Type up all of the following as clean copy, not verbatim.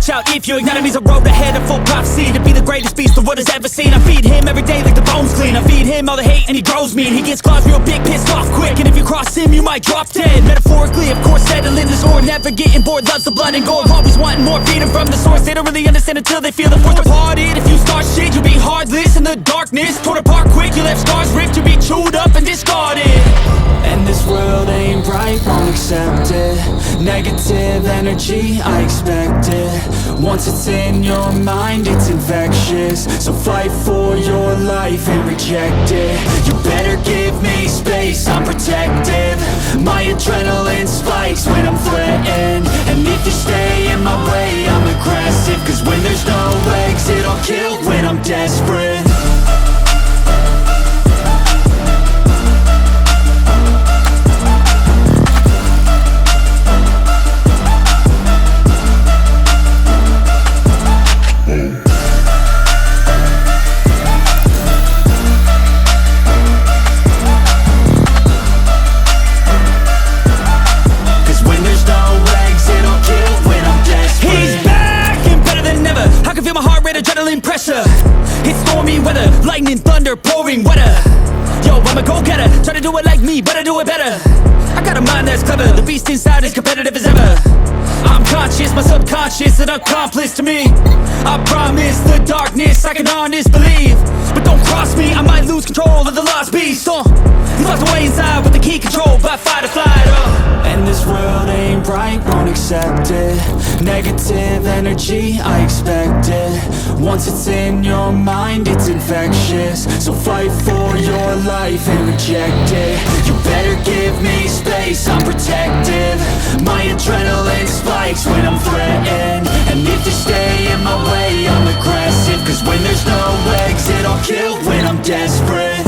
watch out if your enemy's a road ahead of full prophecy. To be the greatest beast the world has ever seen. I feed him every day like the bones clean. I feed him all the hate and he grows mean. He gets claws real big, pissed off quick, and if you cross him you might drop dead. Metaphorically, of course, settling the score, never getting bored, loves the blood and gore. Always wanting more, feed him from the source. They don't really understand until they feel the force departed. If you start shit, you'll be heartless in the darkness, torn apart quick, you left scars ripped, you'll be chewed up and discarded. And this world ain't right, won't accept it. Negative energy, I expect it. Once it's in your mind, it's infectious. So fight for your life and reject it. You better give me space, I'm protective. My adrenaline spikes when I'm threatened. And if you stay in my way, I'm aggressive. Cause when there's no exit, I'll kill when I'm desperate. Adrenaline pressure, it's stormy weather, lightning, thunder, pouring weather. Yo, I'm a go-getter, try to do it like me, but I do it better. I got a mind that's clever, the beast inside is competitive as ever. I'm conscious, my subconscious an accomplice to me. I promise the darkness I can honest believe. But don't cross me, I might lose control of the lost beast. He's locked away inside with the key controlled by fight or flight. And this world ain't right, won't accept it. Negative energy, I expect it. Once it's in your mind, it's infectious. So fight for your life and reject it. You better give me space, I'm protective. My adrenaline spikes when I'm threatened. And if you stay in my way, I'm aggressive. Cause when there's no exit, I'll kill when I'm desperate.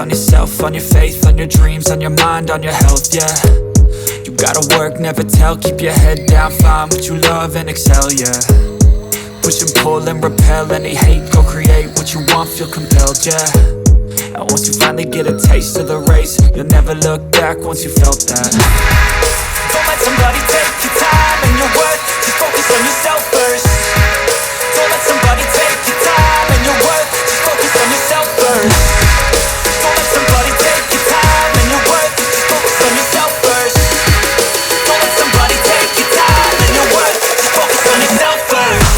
On yourself, on your faith, on your dreams, on your mind, on your health, yeah. You gotta work, never tell, keep your head down, find what you love and excel, yeah. Push and pull and repel any hate, go create what you want, feel compelled, yeah. And once you finally get a taste of the race, you'll never look back once you felt that. Don't let somebody take your time and your worth, just focus on yourself first. Don't let somebody take your time and your worth, just focus on yourself first. Don't let somebody take your time and your worth, just focus on yourself first. Don't let somebody take your time and your worth, just focus on yourself first.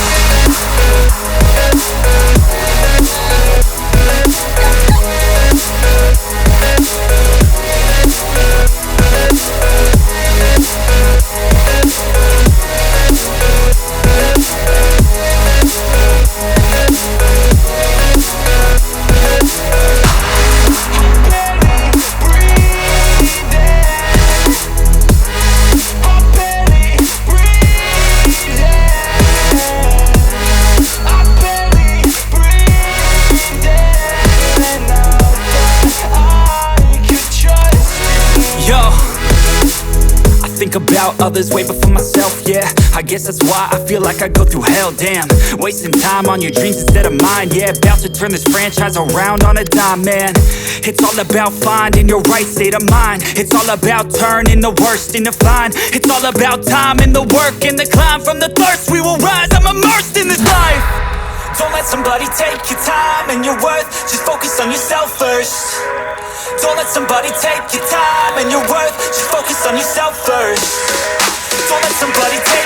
About others way before myself, yeah. I guess that's why I feel like I go through hell, damn. Wasting time on your dreams instead of mine, yeah. About to turn this franchise around on a dime, man. It's all about finding your right state of mind. It's all about turning the worst into fine. It's all about time and the work and the climb. From the thirst we will rise, I'm immersed in this life. Don't let somebody take your time and your worth. Just focus on yourself first. Don't let somebody take your time and your worth. Just focus on yourself first. Don't let somebody take